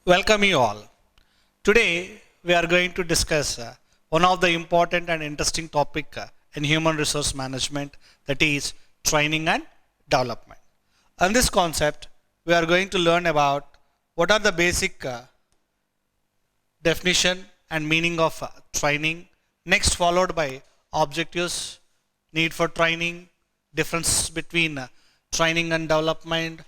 Welcome you all. Today we are going to discuss one of the important and interesting topic in human resource management, that is training and development. On this concept we are going to learn about what are the basic definition and meaning of training, next followed by objectives, need for training, difference between training and development,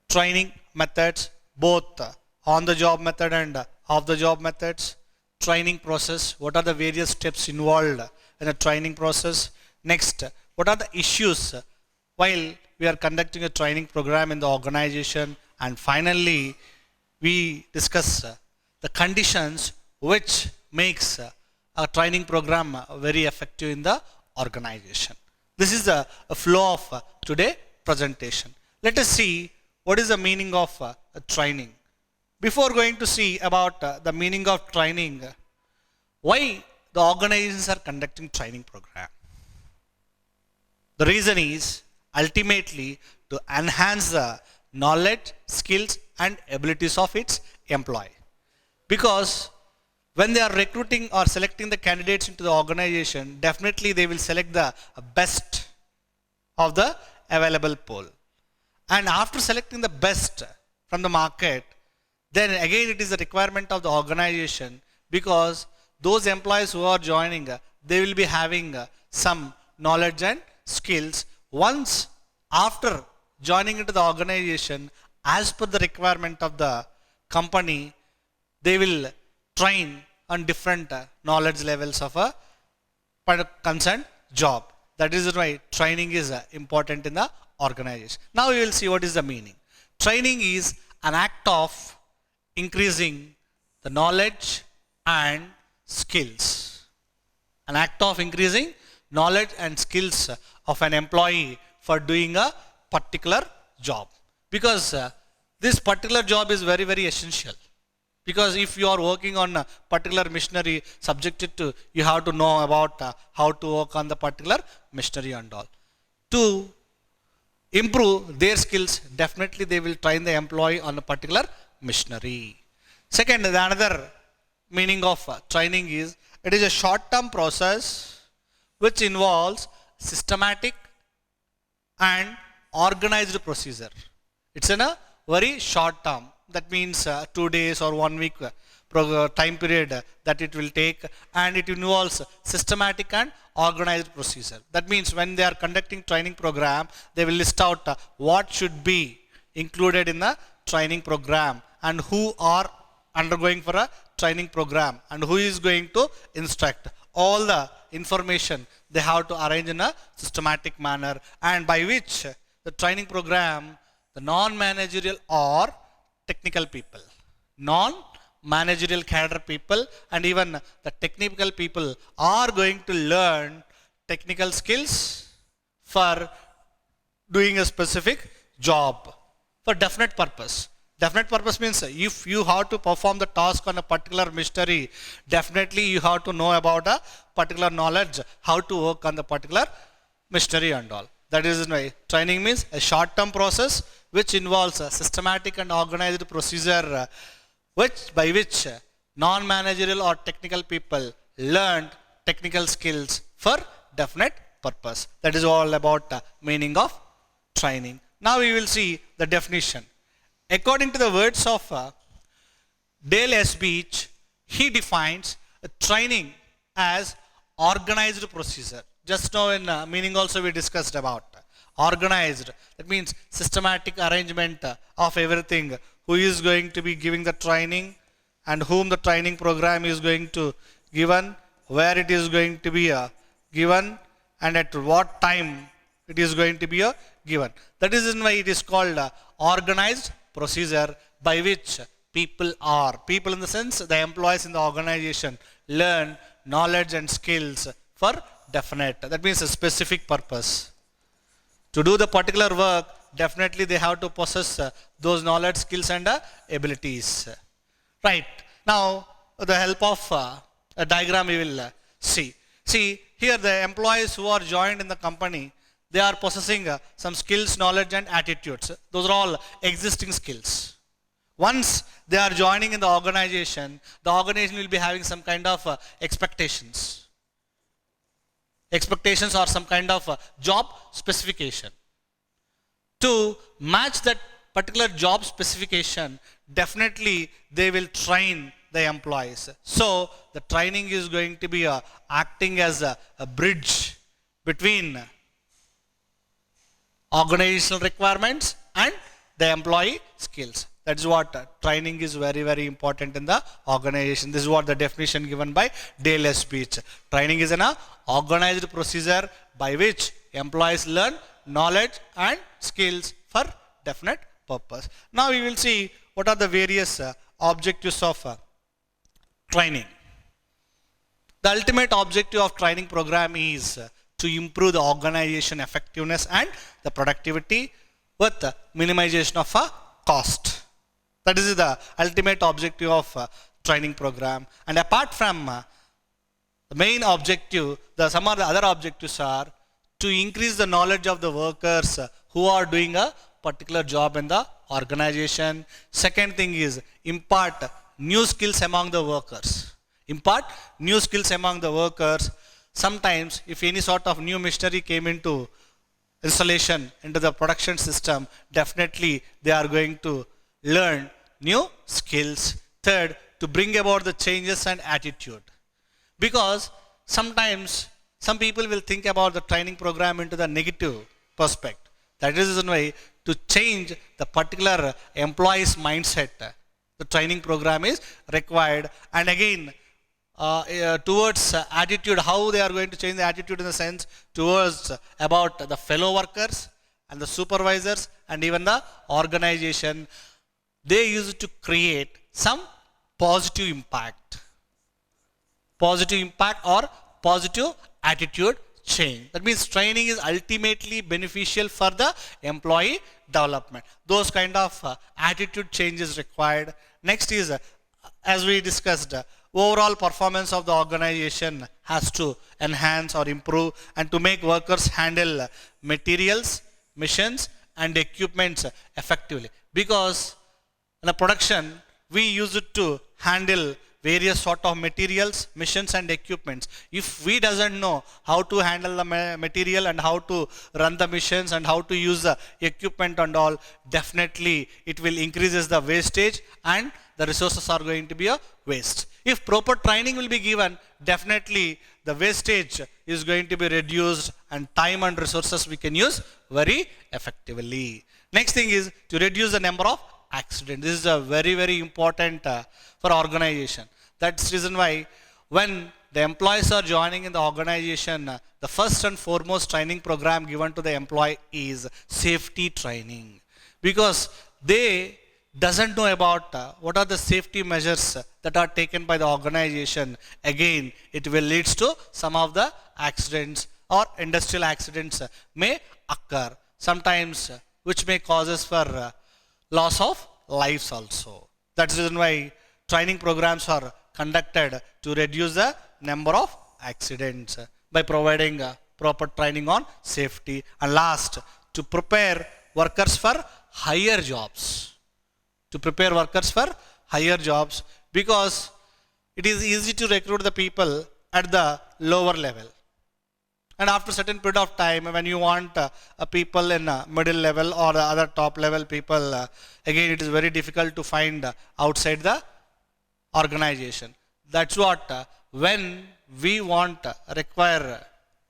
training methods, both on the job method and off the job methods, training process, what are the various steps involved in a training process, next, what are the issues while we are conducting a training program in the organization, and finally, we discuss the conditions which makes a training program very effective in the organization. This is a flow of today presentation. Let us see what is the meaning of training. Before going to see about the meaning of training, why the organizations are conducting training program? The reason is ultimately to enhance the knowledge, skills and abilities of its employee. Because when they are recruiting or selecting the candidates into the organization, definitely they will select the best of the available pool. And after selecting the best from the market, then again it is the requirement of the organization, because those employees who are joining, they will be having some knowledge and skills. Once after joining into the organization, as per the requirement of the company, they will train on different knowledge levels of a concerned job. That is why training is important in the organization. Now we will see what is the meaning. Training is an act of increasing the knowledge and skills. An act of increasing knowledge and skills of an employee for doing a particular job. Because this particular job is very, very essential. Because if you are working on a particular machinery subjected to, you have to know about how to work on the particular machinery and all. To improve their skills, definitely they will train the employee on a particular machinery. Second, the another meaning of training is, it is a short-term process which involves systematic and organized procedure. It's in a very short term. That means 2 days or 1 week time period that it will take, and it involves systematic and organized procedure. That means when they are conducting training program, they will list out what should be included in the training program and who are undergoing for a training program and who is going to instruct. All the information they have to arrange in a systematic manner, and by which the training program, the non-managerial or technical people, non-managerial cadre people and even the technical people are going to learn technical skills for doing a specific job for definite purpose. Definite purpose means if you have to perform the task on a particular machinery, definitely you have to know about a particular knowledge, how to work on the particular machinery and all. That is why training means a short-term process which involves a systematic and organized procedure by which non-managerial or technical people learn technical skills for definite purpose. That is all about the meaning of training. Now we will see the definition. According to the words of Dale S. Beach, he defines training as organized procedure. Just now in meaning also we discussed about organized. That means systematic arrangement of everything. Who is going to be giving the training and whom the training program is going to given, where it is going to be given, and at what time it is going to be given. That is why it is called organized procedure, by which people in the sense the employees in the organization learn knowledge and skills for definite. That means a specific purpose. To do the particular work, definitely they have to possess those knowledge, skills and abilities. Right. Now, with the help of a diagram we will see. See, here the employees who are joined in the company, they are possessing some skills, knowledge and attitudes. Those are all existing skills. Once they are joining in the organization will be having some kind of expectations. Expectations or some kind of job specification. To match that particular job specification, definitely they will train the employees. So the training is going to be acting as a bridge between organizational requirements and the employee skills. That's what training is very, very important in the organization. This is what the definition given by Dale Speech. Training is an organized procedure by which employees learn knowledge and skills for definite purpose. Now we will see what are the various objectives of training. The ultimate objective of training program is to improve the organization effectiveness and the productivity with minimization of cost. That is the ultimate objective of training program. And apart from the main objective, some of the other objectives are to increase the knowledge of the workers who are doing a particular job in the organization. Second thing is impart new skills among the workers. Impart new skills among the workers. Sometimes if any sort of new machinery came into installation into the production system, definitely they are going to learn new skills. Third, to bring about the changes and attitude. Because sometimes some people will think about the training program into the negative perspective. That is the reason why to change the particular employee's mindset, the training program is required. And again, towards attitude, how they are going to change the attitude in the sense towards about the fellow workers and the supervisors and even the organization. They used to create some positive impact or positive attitude change. That means training is ultimately beneficial for the employee development. Those kind of attitude change is required. Next is, as we discussed, overall performance of the organization has to enhance or improve and to make workers handle materials, machines and equipments effectively. Because in the production, we use it to handle various sort of materials, machines and equipments. If we doesn't know how to handle the material and how to run the machines and how to use the equipment and all, definitely it will increases the wastage and the resources are going to be a waste. If proper training will be given, definitely the wastage is going to be reduced and time and resources we can use very effectively. Next thing is to reduce the number of accidents. This is a very, very important for organization. That's the reason why when the employees are joining in the organization, the first and foremost training program given to the employee is safety training. Because they doesn't know about what are the safety measures that are taken by the organization. Again, it will lead to some of the accidents or industrial accidents may occur. Sometimes which may causes for loss of lives also. That's the reason why training programs are conducted to reduce the number of accidents by providing proper training on safety. And last, to prepare workers for higher jobs. To prepare workers for higher jobs, because it is easy to recruit the people at the lower level. And after a certain period of time, when you want people in middle level or the other top level people, again it is very difficult to find outside the organization. That's what when we want require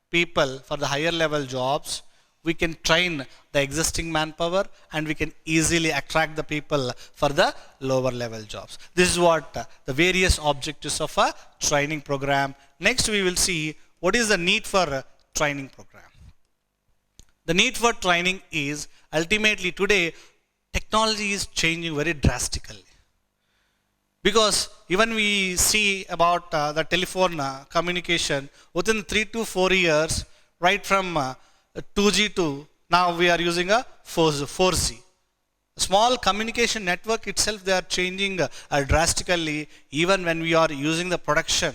people for the higher level jobs, we can train the existing manpower and we can easily attract the people for the lower level jobs. This is what the various objectives of a training program. Next we will see what is the need for a training program. The need for training is ultimately today technology is changing very drastically. Because even we see about the telephone communication within 3 to 4 years, right from 2G to now we are using a 4G. Small communication network itself, they are changing drastically. Even when we are using the production,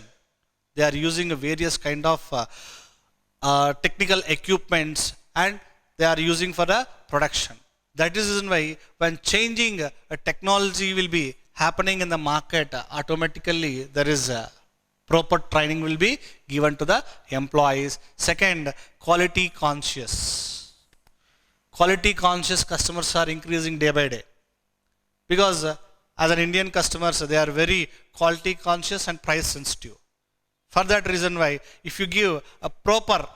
they are using various kind of technical equipments and they are using for the production. That is the reason why when changing a technology will be happening in the market, automatically there is a proper training will be given to the employees. Second, quality conscious. Quality conscious customers are increasing day by day because as an Indian customers, they are very quality conscious and price sensitive. For that reason why, if you give a proper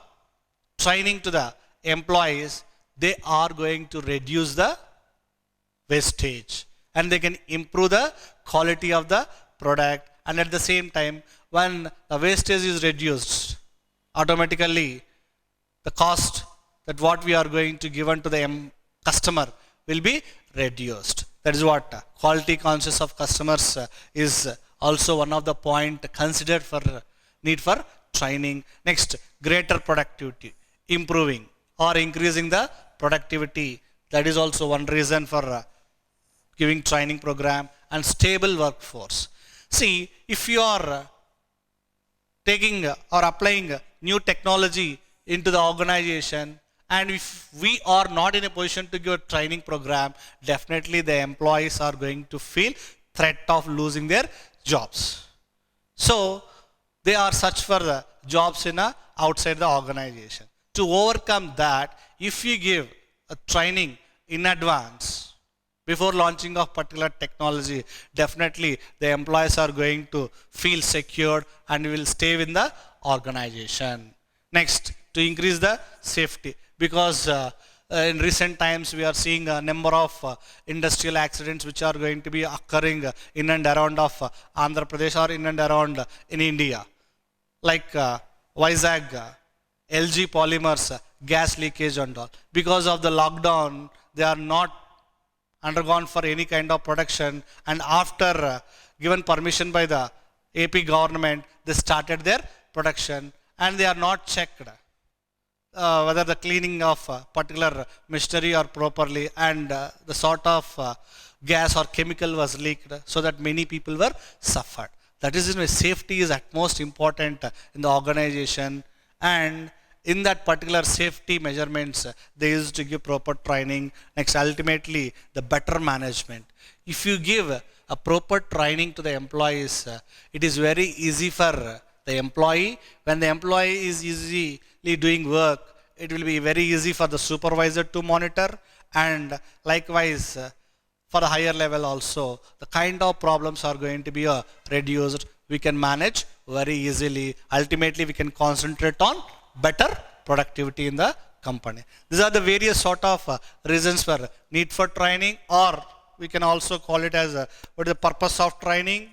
training to the employees, they are going to reduce the wastage and they can improve the quality of the product. And at the same time, when the wastage is reduced, automatically the cost that what we are going to give to the customer will be reduced. That is what quality conscious of customers is also one of the point considered for need for training. Next, greater productivity, improving or increasing the productivity. That is also one reason for giving training program. And stable workforce. See, if you are taking or applying new technology into the organization, and if we are not in a position to give a training program, definitely the employees are going to feel threat of losing their jobs. So they are search for the jobs in outside the organization. To overcome that, if you give a training in advance before launching of particular technology, definitely the employees are going to feel secured and will stay in the organization. Next, to increase the safety, because in recent times we are seeing a number of industrial accidents which are going to be occurring in and around of Andhra Pradesh or in and around in India, like Vizag, LG Polymers, gas leakage and all. Because of the lockdown, they are not undergone for any kind of production, and after given permission by the AP government, they started their production and they are not checked whether the cleaning of particular machinery are properly, and the sort of gas or chemical was leaked, so that many people were suffered. That is why safety is at most important in the organization, and in that particular safety measurements, they used to give proper training. Next, ultimately, the better management. If you give a proper training to the employees, it is very easy for the employee. When the employee is easily doing work, it will be very easy for the supervisor to monitor, and likewise for the higher level also, the kind of problems are going to be reduced. We can manage very easily. Ultimately, we can concentrate on better productivity in the company. These are the various sort of reasons for need for training, or we can also call it as what is the purpose of training,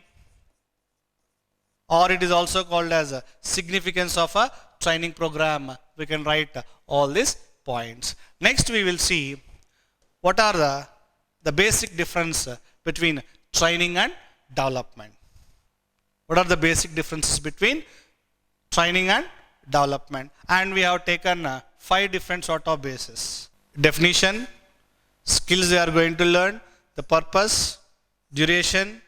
or it is also called as significance of a training program. We can write all these points. Next, we will see what are the basic difference between training and development. What are the basic differences between training and development? And we have taken 5 different sort of bases: definition, skills they are going to learn, the purpose, duration,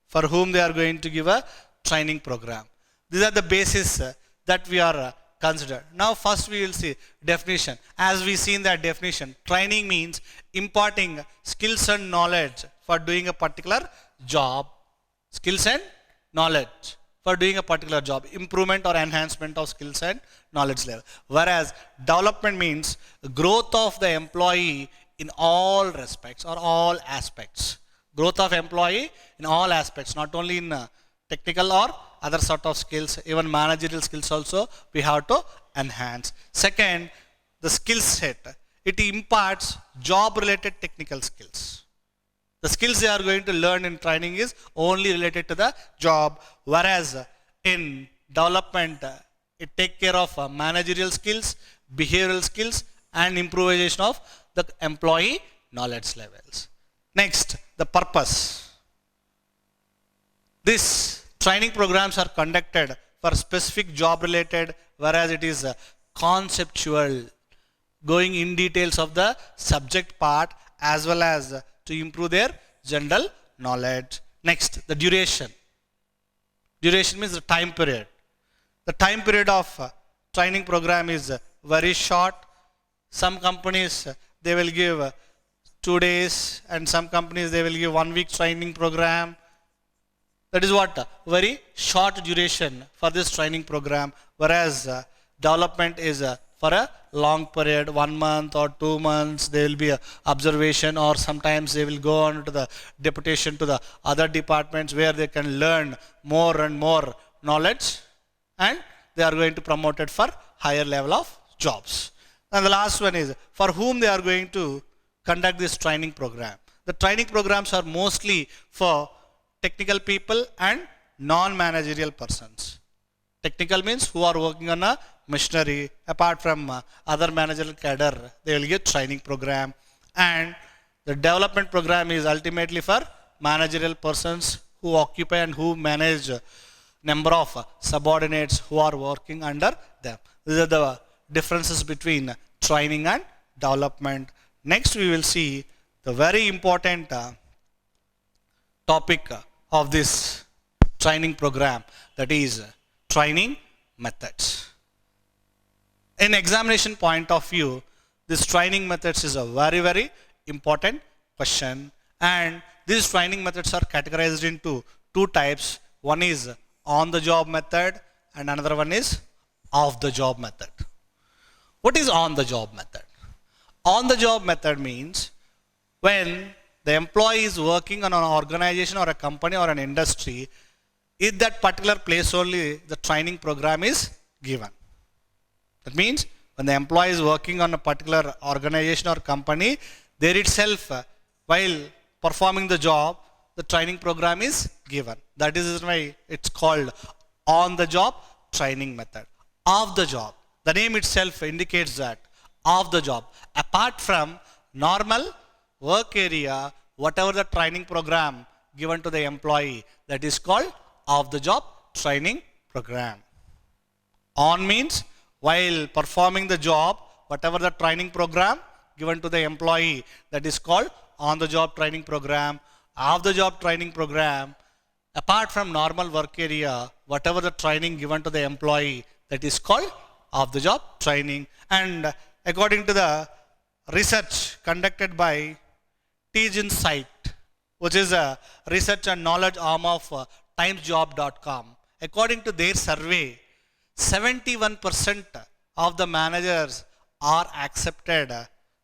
for whom they are going to give a training program. These are the bases that we are considered. Now first we will see definition. As we see in that definition, training means imparting skills and knowledge for doing a particular job. Skills and knowledge for doing a particular job, improvement or enhancement of skills and knowledge level. Whereas development means growth of the employee in all respects or all aspects. Growth of employee in all aspects, not only in technical or other sort of skills, even managerial skills also we have to enhance. Second, the skill set. It imparts job related technical skills. The skills they are going to learn in training is only related to the job, whereas in development, it take care of managerial skills, behavioral skills, and improvisation of the employee knowledge levels. Next, the purpose. This training programs are conducted for specific job related, whereas it is conceptual, going in details of the subject part as well as to improve their general knowledge. Next, the duration. Duration means the time period. The time period of training program is very short. Some companies, they will give 2 days, and some companies they will give 1 week training program. That is what very short duration for this training program, whereas development is for a long period, 1 month or 2 months. There will be a observation, or sometimes they will go on to the deputation to the other departments where they can learn more and more knowledge, and they are going to promote it for higher level of jobs. And the last one is for whom they are going to conduct this training program. The training programs are mostly for technical people and non-managerial persons. Technical means who are working on a machinery. Apart from other managerial cadre, they will get training program. And the development program is ultimately for managerial persons who occupy and who manage number of subordinates who are working under them. These are the differences between training and development. Next we will see the very important topic of this training program, that is training methods. In examination point of view, this training methods is a very important question, and these training methods are categorized into two types. One is on the job method and another one is off the job method. What is on the job method? On the job method means when the employee is working on an organization or a company or an industry, in that particular place only the training program is given. That means when the employee is working on a particular organization or company, there itself, while performing the job, the training program is given. That is why it's called on the job training method. Off the job, the name itself indicates that off the job, apart from normal work area, whatever the training program given to the employee, that is called off the job training program. On means while performing the job, whatever the training program given to the employee, that is called on the job training program. Off the job training program, apart from normal work area, whatever the training given to the employee, that is called off the job training. And according to the research conducted by Teach Insight, which is a research and knowledge arm of timesjob.com, according to their survey, 71% of the managers are accepted.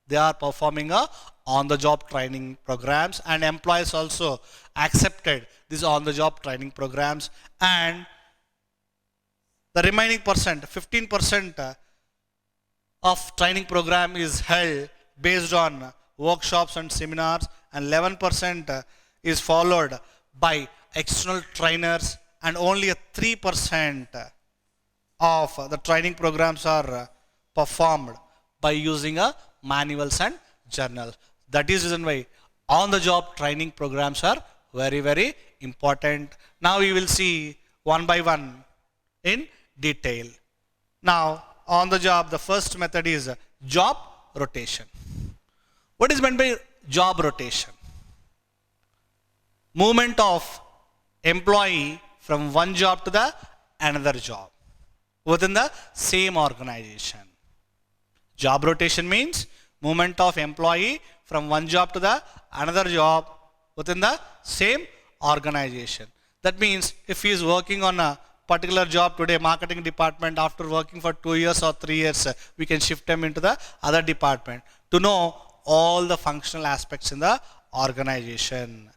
They are performing a on the job training programs, and employees also accepted these on the job training programs. And the remaining percent, 15% of training program is held based on workshops and seminars, and 11% is followed by external trainers, and only a 3% of the training programs are performed by using a manuals and journal. That is the reason why on the job training programs are very important. Now we will see one by one in detail. Now on the job, the first method is job rotation. What is meant by job rotation? Movement of employee from one job to the another job within the same organization. Job rotation means movement of employee from one job to the another job within the same organization. That means if he is working on a particular job today, marketing department, after working for 2 years or 3 years, we can shift him into the other department to know all the functional aspects in the organization.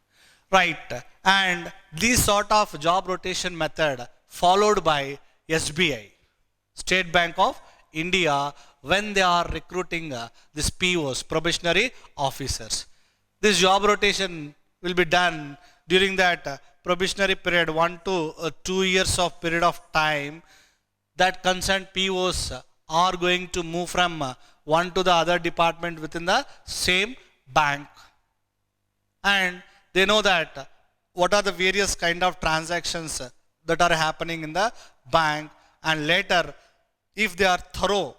Right. And this sort of job rotation method followed by SBI, State Bank of India, when they are recruiting these POs, probationary officers. This job rotation will be done during that probationary period, 1 to 2 years of period of time. That concerned POs are going to move from one to the other department within the same bank, and they know that what are the various kind of transactions that are happening in the bank, and later if they are thorough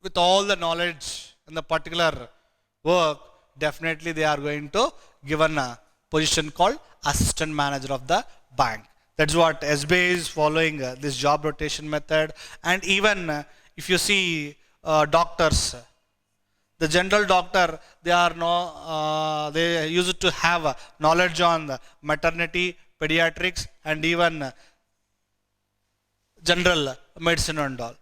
with all the knowledge in the particular work, definitely they are going to given a position called assistant manager of the bank. That's what SBI is following this job rotation method. And even if you see doctors, The general doctor, they used to have knowledge on the maternity, pediatrics, and even general medicine and all.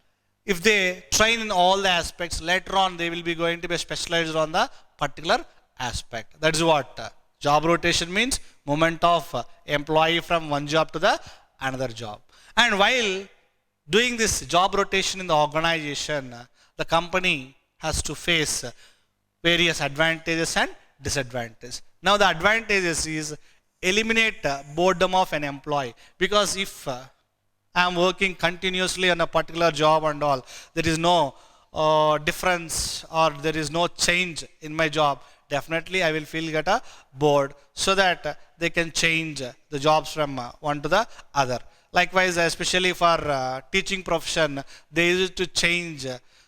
If they train in all the aspects, later on they will be going to be specialized on the particular aspect. That is what job rotation means, movement of employee from one job to the another job. And while doing this job rotation in the organization, the company has to face various advantages and disadvantages. Now the advantages is eliminate boredom of an employee, because if I am working continuously on a particular job and all, there is no difference or there is no change in my job, definitely I will feel get bored, so that they can change the jobs from one to the other. Likewise, especially for teaching profession, they used to change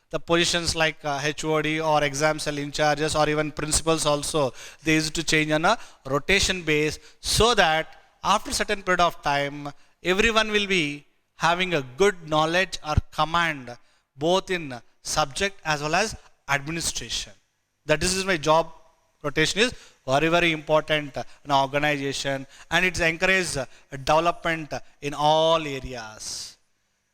the positions like HOD or exam cell in charges or even principals also. They used to change on a rotation base, so that after certain period of time, everyone will be having a good knowledge or command both in subject as well as administration. That is my job rotation is very, very important in organization, and it encourages development in all areas.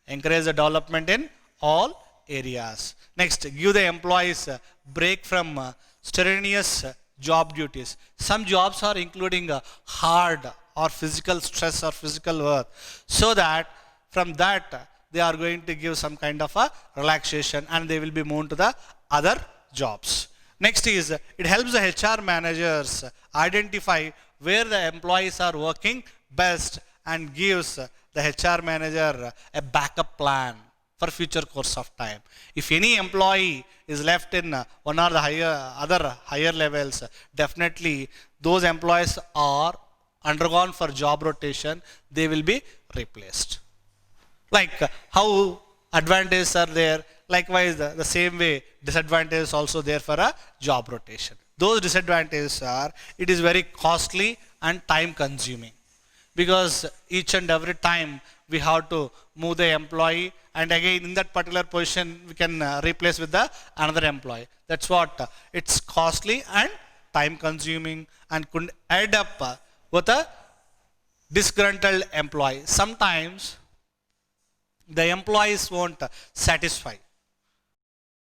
Encourage the development in all areas. Next, give the employees a break from strenuous job duties. Some jobs are including hard or physical stress or physical work, so that from that they are going to give some kind of a relaxation and they will be moved to the other jobs. Next is, it helps the HR managers identify where the employees are working best and gives the HR manager a backup plan for future course of time. If any employee is left in one or the other higher levels, definitely those employees are undergone for job rotation, they will be replaced. Like how advantages are there, likewise the same way disadvantages also there for a job rotation. Those disadvantages are, it is very costly and time consuming, because each and every time we have to move the employee, and again in that particular position we can replace with the another employee. That's what it's costly and time consuming, and could add up with a disgruntled employee. Sometimes the employees won't satisfy.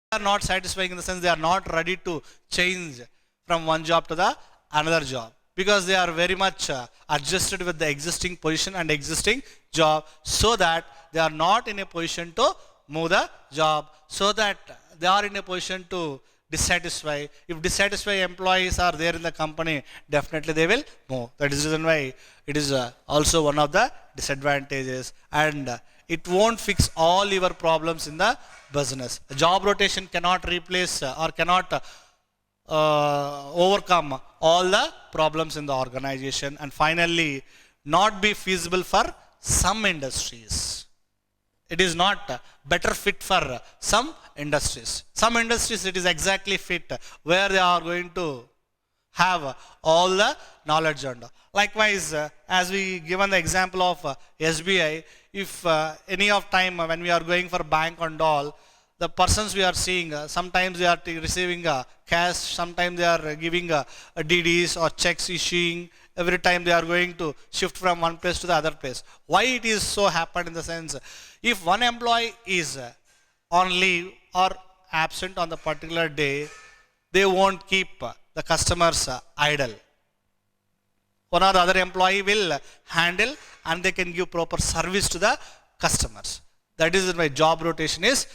They are not satisfying in the sense they are not ready to change from one job to the another job, because they are very much adjusted with the existing position and existing job, so that they are not in a position to move the job, so that they are in a position to dissatisfy. If dissatisfied employees are there in the company, definitely they will move. That is the reason why it is also one of the disadvantages, and it won't fix all your problems in the business. Job rotation cannot replace or cannot overcome all the problems in the organization. And finally, not be feasible for some industries. It is not better fit for some industries. Some industries it is exactly fit, where they are going to have all the knowledge and likewise, as we given the example of SBI, if any of time when we are going for bank and all, the persons we are seeing, sometimes they are receiving cash, sometimes they are giving DDs or checks issuing. Every time they are going to shift from one place to the other place. Why it is so happened in the sense, if one employee is on leave or absent on the particular day, they won't keep the customers idle. One or the other employee will handle and they can give proper service to the customers. That is why job rotation is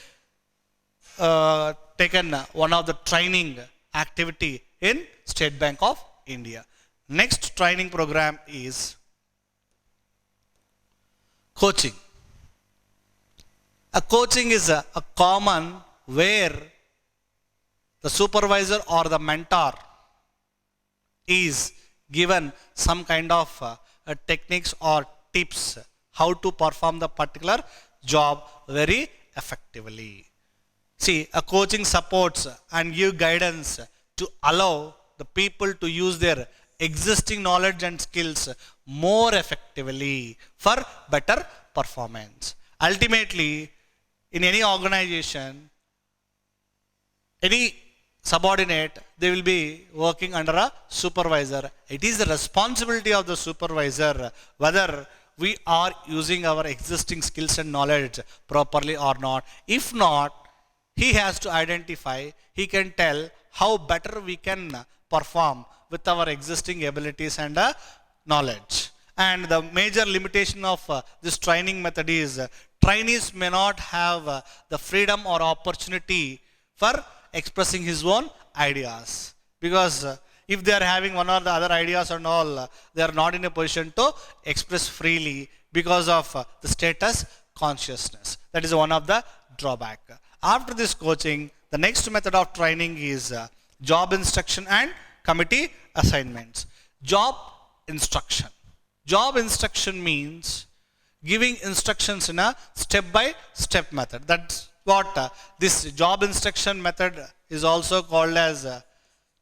taken one of the training activity in State Bank of India. Next training program is coaching. A coaching is a common where the supervisor or the mentor is given some kind of techniques or tips how to perform the particular job very effectively. See, a coaching supports and give guidance to allow the people to use their existing knowledge and skills more effectively for better performance. Ultimately, in any organization, any subordinate, they will be working under a supervisor. It is the responsibility of the supervisor whether we are using our existing skills and knowledge properly or not. If not, he has to identify, he can tell how better we can perform with our existing abilities and knowledge. And the major limitation of this training method is trainees may not have the freedom or opportunity for expressing his own ideas, because if they are having one or the other ideas and all, they are not in a position to express freely because of the status consciousness. That is one of the drawback. After this coaching, the next method of training is job instruction and committee assignments. Job instruction. Job instruction means giving instructions in a step-by-step method. That's what this job instruction method is also called as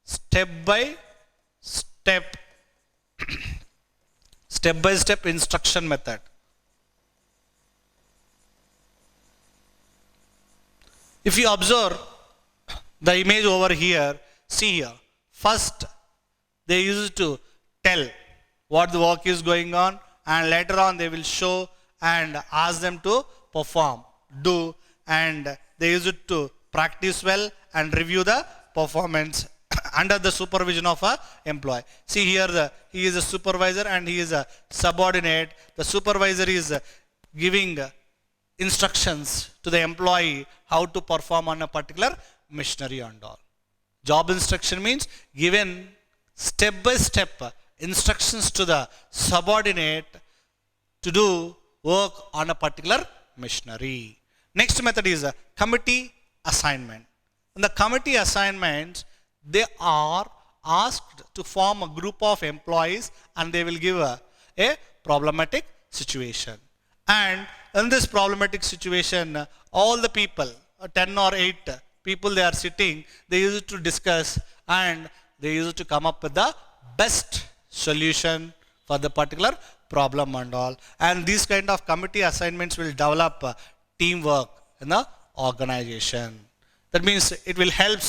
step-by-step step-by-step instruction method. If you observe the image over here, see here. First, they used to tell what the work is going on, and later on they will show and ask them to perform, do, and they use it to practice well and review the performance under the supervision of a employee. See here, he is a supervisor and he is a subordinate. The supervisor is giving instructions to the employee how to perform on a particular machinery and all. Job instruction means given step-by-step instructions to the subordinate to do work on a particular machinery. Next method is a committee assignment. In the committee assignments, they are asked to form a group of employees and they will give a problematic situation. And in this problematic situation, all the people, 10 or 8 people they are sitting, they used to discuss and they used to come up with the best solution for the particular problem and all. And these kind of committee assignments will develop teamwork in the organization. That means it will help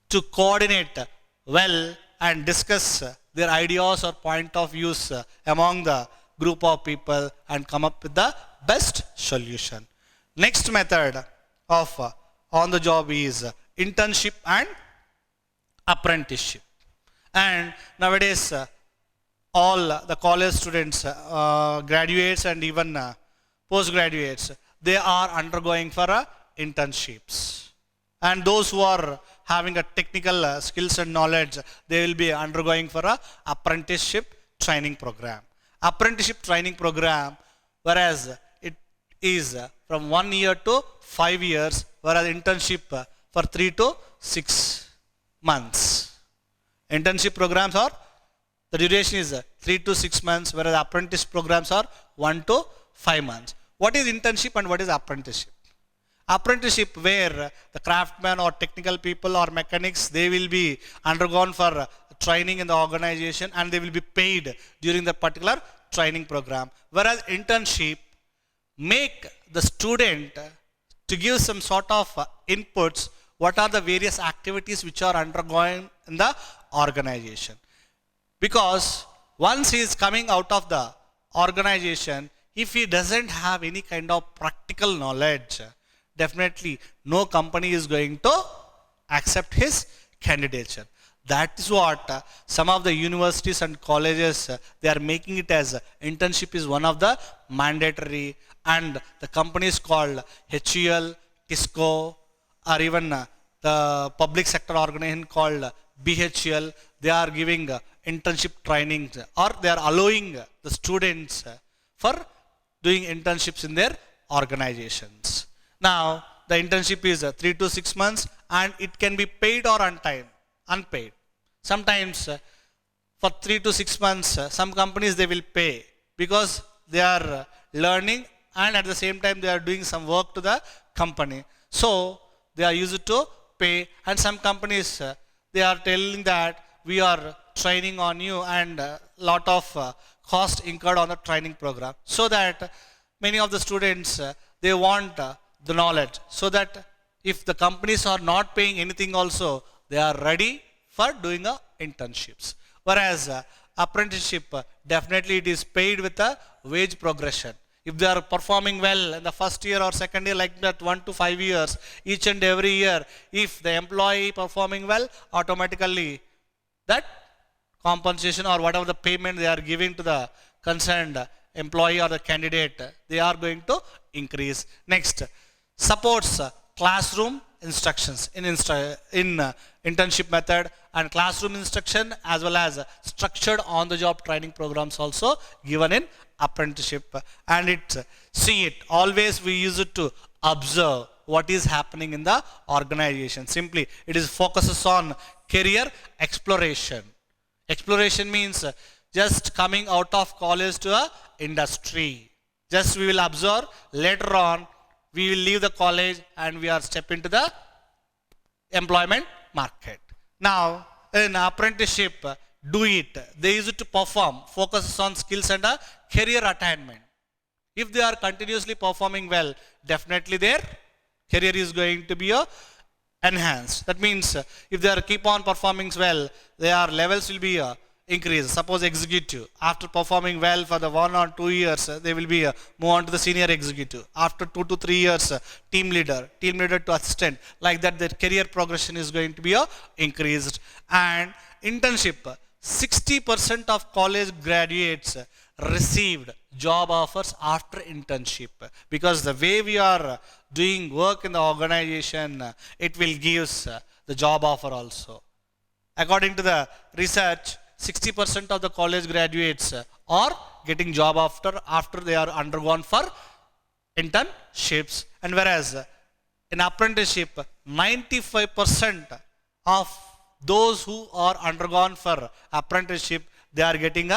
to coordinate well and discuss their ideas or point of views among the group of people and come up with the best solution. Next method of on the job is internship and apprenticeship. And nowadays all the college students, graduates and even postgraduates, they are undergoing for internships. And those who are having a technical skills and knowledge, they will be undergoing for a apprenticeship training program. Apprenticeship training program, whereas it is from 1 year to 5 years, whereas internship for 3 to 6 months. Internship programs are, the duration is 3 to 6 months, whereas apprentice programs are 1 to 5 months. What is internship and what is apprenticeship? Apprenticeship, where the craftsmen or technical people or mechanics, they will be undergone for training in the organization and they will be paid during the particular training program. Whereas internship make the student to give some sort of inputs, what are the various activities which are undergoing in the organization. Because once he is coming out of the organization, if he doesn't have any kind of practical knowledge, definitely no company is going to accept his candidature. That is what some of the universities and colleges, they are making it as internship is one of the mandatory, and the companies called HUL, TISCO, or even the public sector organization called BHL, they are giving internship trainings, or they are allowing the students for doing internships in their organizations. Now, the internship is 3 to 6 months and it can be paid or unpaid. Sometimes for 3 to 6 months, some companies they will pay because they are learning and at the same time they are doing some work to the company. So, they are used to pay, and some companies they are telling that we are training on you and lot of cost incurred on the training program. So that many of the students they want the knowledge, so that if the companies are not paying anything also, they are ready for doing internships. Whereas apprenticeship, definitely it is paid with a wage progression. If they are performing well in the first year or second year, like that 1 to 5 years, each and every year, if the employee performing well, automatically that compensation or whatever the payment they are giving to the concerned employee or the candidate, they are going to increase. Next, supports classroom instructions in internship method, and classroom instruction as well as structured on-the-job training programs also given in apprenticeship. And always we use it to observe what is happening in the organization. Simply it is focuses on career exploration. Exploration means just coming out of college to a industry. Just we will observe, later on we will leave the college and we are step into the employment market. Now in apprenticeship, they use it to perform, focuses on skills and career attainment. If they are continuously performing well, definitely their career is going to be enhanced. That means if they are keep on performing well, their levels will be increased. Suppose executive, after performing well for the 1 or 2 years, they will be move on to the senior executive. After 2 to 3 years, team leader to assistant. Like that, their career progression is going to be increased. And internship, 60% of college graduates received job offers after internship, because the way we are doing work in the organization, it will give the job offer also. According to the research, 60% of the college graduates are getting job after they are undergone for internships. And whereas in apprenticeship, 95% of those who are undergone for apprenticeship, they are getting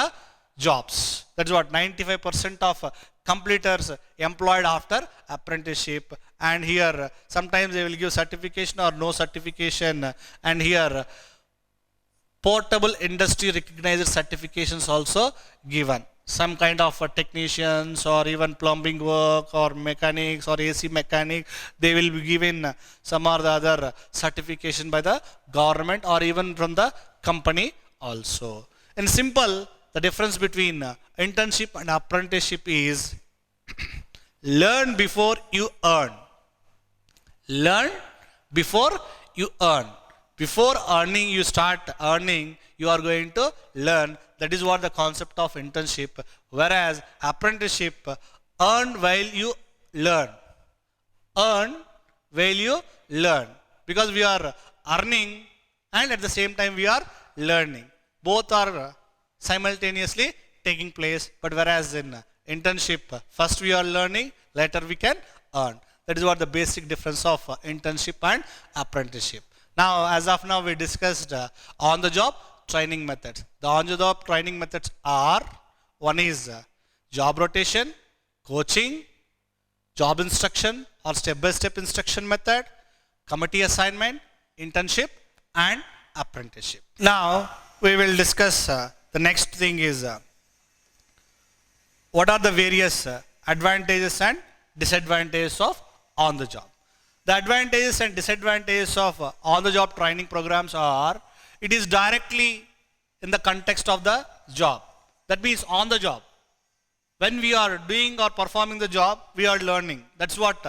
jobs. That's what 95% of completers employed after apprenticeship. And here sometimes they will give certification or no certification, and here portable industry recognized certifications also given. Some kind of technicians or even plumbing work or mechanics or AC mechanic, they will be given some or the other certification by the government or even from the company also. In simple, the difference between internship and apprenticeship is learn before you earn. Learn before you earn. Before earning, you start earning, you are going to learn. That is what the concept of internship. Whereas apprenticeship, earn while you learn. Earn while you learn. Because we are earning and at the same time we are learning. Both are simultaneously taking place. But whereas in internship, first we are learning, later we can earn. That is what the basic difference of internship and apprenticeship. Now, as of now, we discussed on-the-job training methods. The on-the-job training methods are, one is job rotation, coaching, job instruction or step-by-step instruction method, committee assignment, internship and apprenticeship. Now, we will discuss the next thing is what are the various advantages and disadvantages of on-the-job. The advantages and disadvantages of on-the-job training programs are, it is directly in the context of the job. That means on the job. When we are doing or performing the job, we are learning. That's what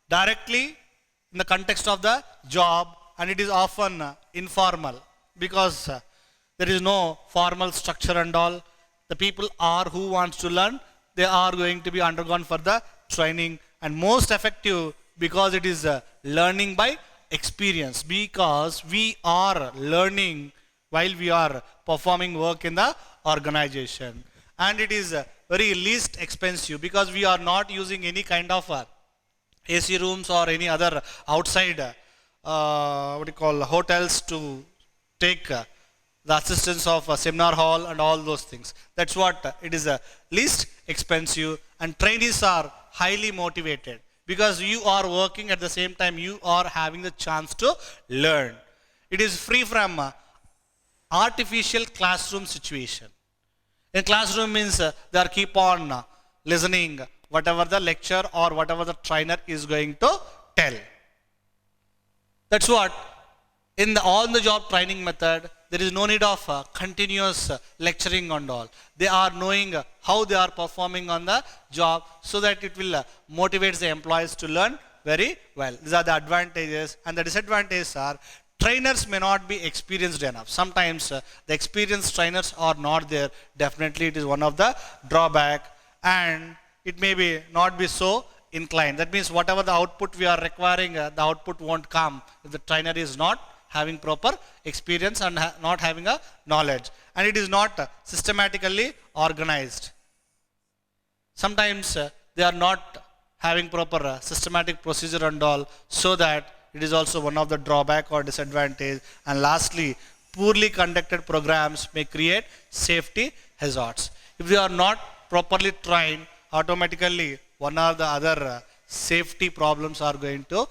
directly in the context of the job, and it is often informal because there is no formal structure and all. The people are who wants to learn, they are going to be undergone for the training, and most effective because it is learning by experience, because we are learning while we are performing work in the organization. And it is very least expensive because we are not using any kind of AC rooms or any other outside hotels to take the assistance of a seminar hall and all those things. That's what it is least expensive, and trainees are highly motivated because you are working at the same time you are having the chance to learn. It is free from artificial classroom situation. In classroom means they are keep on listening whatever the lecture or whatever the trainer is going to tell. That's what In the on the job training method, there is no need of continuous lecturing and all. They are knowing how they are performing on the job, so that it will motivate the employees to learn very well. These are the advantages, and the disadvantages are trainers may not be experienced enough. Sometimes the experienced trainers are not there. Definitely it is one of the drawback, and it may be not be so inclined. That means whatever the output we are requiring, the output won't come if the trainer is not having proper experience and not having a knowledge, and it is not systematically organized. Sometimes they are not having proper systematic procedure and all, so that it is also one of the drawback or disadvantage. And lastly, poorly conducted programs may create safety hazards. If they are not properly trained, automatically one or the other safety problems are going to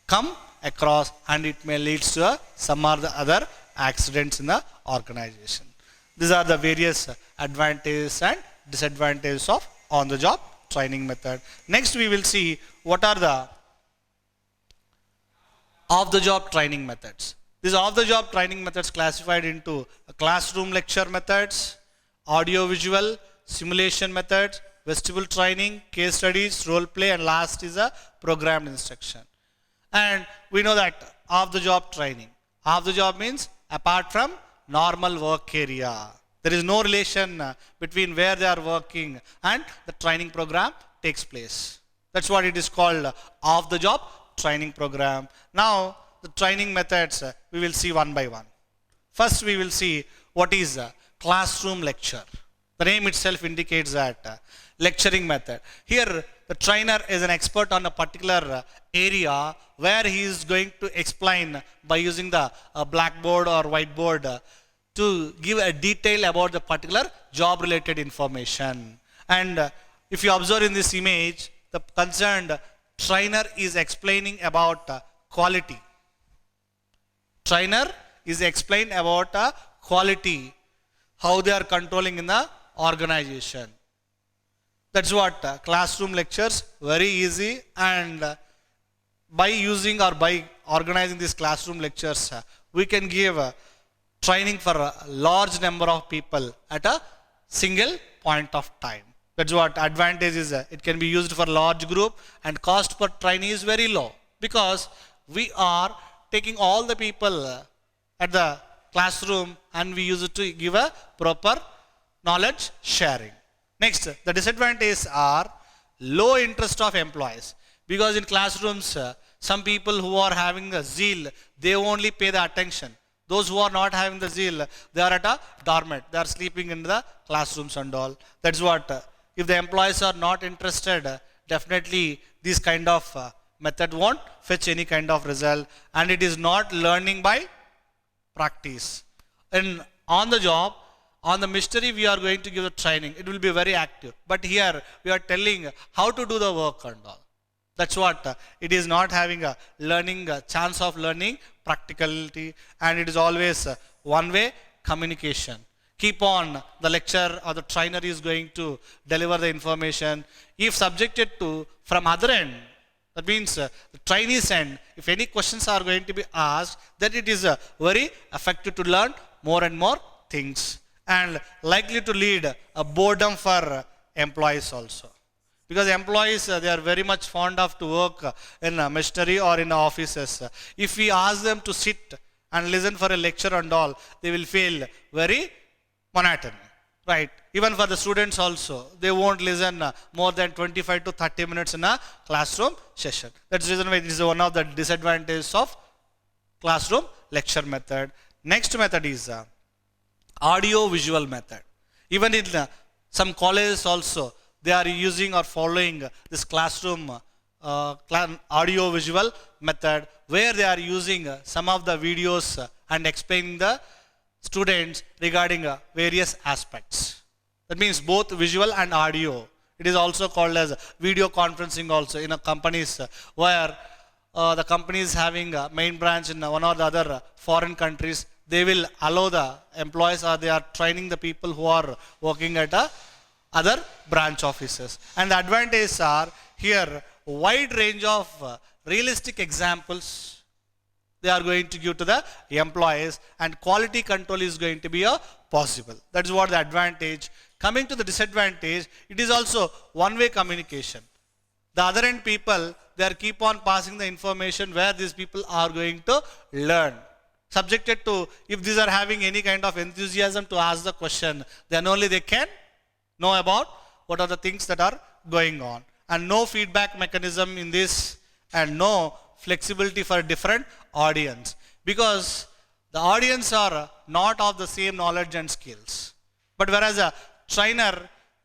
come across, and it may lead to some or the other accidents in the organization. These are the various advantages and disadvantages of on the job training method. Next we will see what are the off the job training methods. These off the job training methods classified into classroom lecture methods, audio visual, simulation methods, vestibular training, case studies, role play, and last is a programmed instruction. And we know that off the job training, off the job means apart from normal work area. There is no relation between where they are working and the training program takes place. That's what it is called, off the job training program. Now the training methods we will see one by one. First we will see what is classroom lecture. The name itself indicates that lecturing method. Here the trainer is an expert on a particular area where he is going to explain by using the blackboard or whiteboard to give a detail about the particular job related information. And if you observe in this image, the concerned trainer is explaining about quality. Trainer is explaining about quality, how they are controlling in the organization. That's what classroom lectures, very easy, and by using or by organizing these classroom lectures, we can give training for a large number of people at a single point of time. That's what advantage is. It can be used for large group, and cost per trainee is very low, because we are taking all the people at the classroom and we use it to give a proper knowledge sharing. Next, the disadvantages are low interest of employees, because in classrooms, some people who are having a zeal, they only pay the attention. Those who are not having the zeal, they are at a dormant, they are sleeping in the classrooms and all. That's what, if the employees are not interested, definitely this kind of method won't fetch any kind of result, and it is not learning by practice. And on the job, on the mystery, we are going to give the training. It will be very active. But here we are telling how to do the work and all. That's what it is not having a learning, a chance of learning practicality, and it is always one-way communication. Keep on, the lecturer or the trainer is going to deliver the information. If subjected to from other end, that means the trainee's end, if any questions are going to be asked, then it is very effective to learn more and more things, and likely to lead a boredom for employees also. Because employees, they are very much fond of to work in a machinery or in offices. If we ask them to sit and listen for a lecture and all, they will feel very monotony, right? Even for the students also, they won't listen more than 25 to 30 minutes in a classroom session. That's the reason why it is one of the disadvantages of classroom lecture method. Next method is audio visual method. Even in some colleges also, they are using or following this classroom audio visual method, where they are using some of the videos and explaining the students regarding various aspects. That means both visual and audio. It is also called as video conferencing also in a companies, where the company is having a main branch in one or the other foreign countries. They will allow the employees, or they are training the people who are working at other branch offices. And the advantages are here wide range of realistic examples. they are going to give to the employees, and quality control is going to be possible. That is what the advantage. Coming to the disadvantage, it is also one-way communication. The other end people, they are keep on passing the information where these people are going to learn. Subjected to, if these are having any kind of enthusiasm to ask the question, then only they can know about what are the things that are going on. And no feedback mechanism in this, and no flexibility for different audience, because the audience are not of the same knowledge and skills. But whereas a trainer,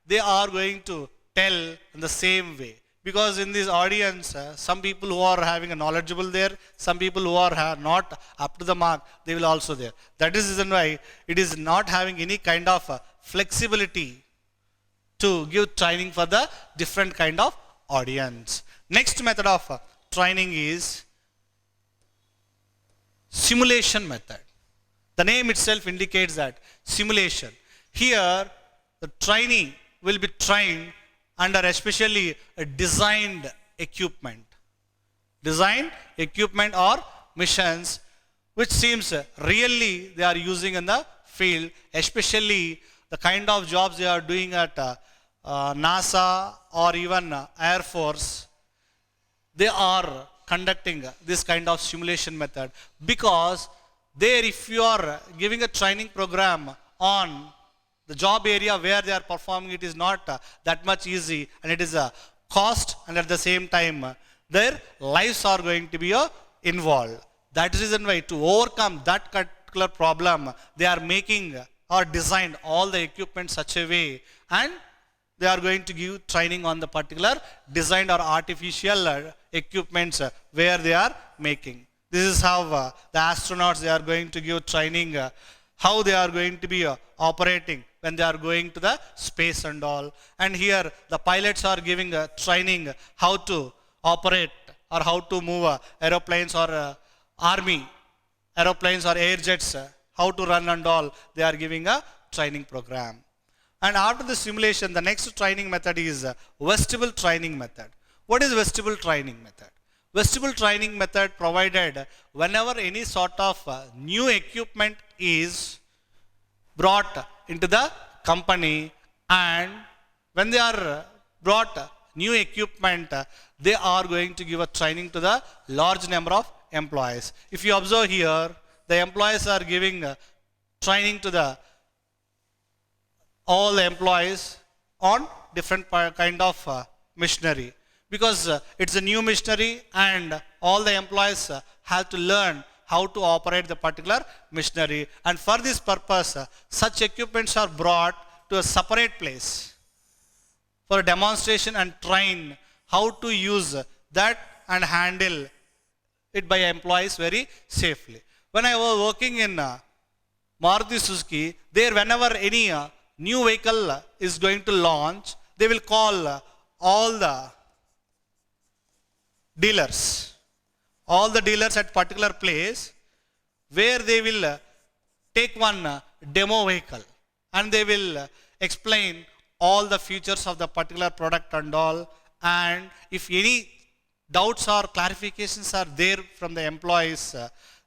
they are going to tell in the same way. Because in this audience, some people who are having a knowledgeable there, some people who are not up to the mark, they will also there. That is the reason why it is not having any kind of flexibility to give training for the different kind of audience. Next method of training is simulation method. The name itself indicates that simulation. Here, the trainee will be trained under especially a designed equipment. Designed equipment or missions, which seems really they are using in the field, especially the kind of jobs they are doing at NASA or even Air Force. They are conducting this kind of simulation method, because there, if you are giving a training program on the job area where they are performing, it is not that much easy, and it is a cost, and at the same time their lives are going to be involved. That is the reason why, to overcome that particular problem, they are making or designed all the equipment such a way, and they are going to give training on the particular designed or artificial equipments where they are making. This is how the astronauts, they are going to give training, how they are going to be operating when they are going to the space and all. And here the pilots are giving training how to operate or how to move aeroplanes or army aeroplanes or air jets, how to run and all. They are giving a training program. And after the simulation, the next training method is vestibular training method. What is vestibular training method? Vestibular training method provided whenever any sort of new equipment is brought into the company, and when they are brought new equipment, they are going to give a training to the large number of employees. If you observe here, the employees are giving training to the all the employees on different kind of machinery, because it's a new machinery, and all the employees have to learn how to operate the particular machinery. And for this purpose, such equipments are brought to a separate place for a demonstration and train how to use that and handle it by employees very safely. When I was working in Maruti Suzuki, there whenever any new vehicle is going to launch, they will call all the dealers at particular place, where they will take one demo vehicle, and they will explain all the features of the particular product and all. And if any doubts or clarifications are there from the employees,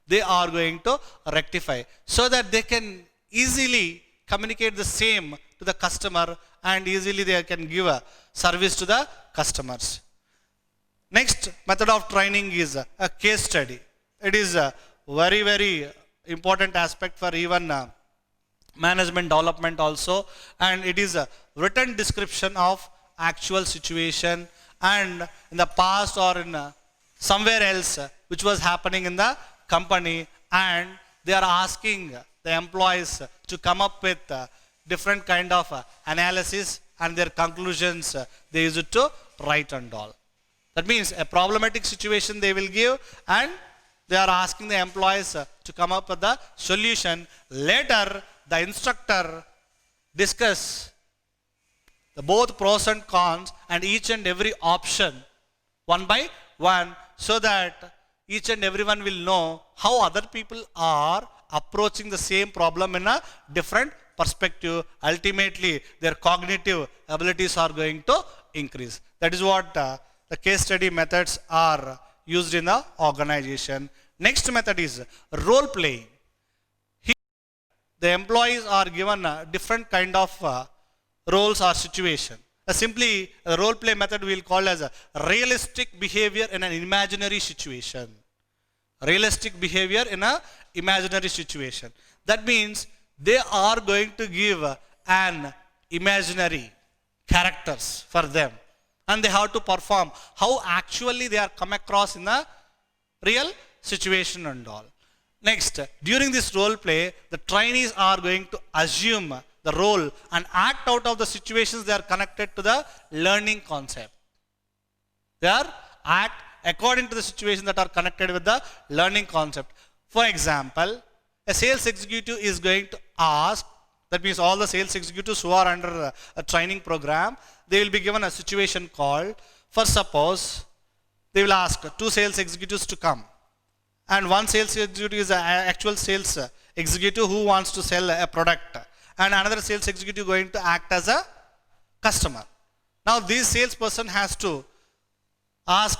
they are going to rectify, so that they can easily communicate the same to the customer, and easily they can give a service to the customers. Next method of training is a case study. It is a very, very important aspect for even management development also, and it is a written description of actual situation and in the past or in somewhere else which was happening in the company, and they are asking the employees to come up with different kind of analysis, and their conclusions they use it to write and all. That means a problematic situation they will give, and they are asking the employees to come up with the solution. Later, the instructor discuss the both pros and cons and each and every option one by one, so that each and everyone will know how other people are approaching the same problem in a different perspective. Ultimately, their cognitive abilities are going to increase. That is what the case study methods are used in the organization. Next method is role playing. Here, the employees are given different kind of roles or situation. Simply, the role play method we will call as a realistic behavior in an imaginary situation. Realistic behavior in a imaginary situation. That means they are going to give an imaginary characters for them, and they have to perform how actually they are come across in a real situation and all. Next, during this role play, the trainees are going to assume the role and act out of the situations they are connected to the learning concept. They are act according to the situations that are connected with the learning concept. For example, a sales executive is going to ask, that means all the sales executives who are under a training program, they will be given a situation called, for suppose, they will ask two sales executives to come. And one sales executive is an actual sales executive who wants to sell a product. And another sales executive going to act as a customer. Now this salesperson has to ask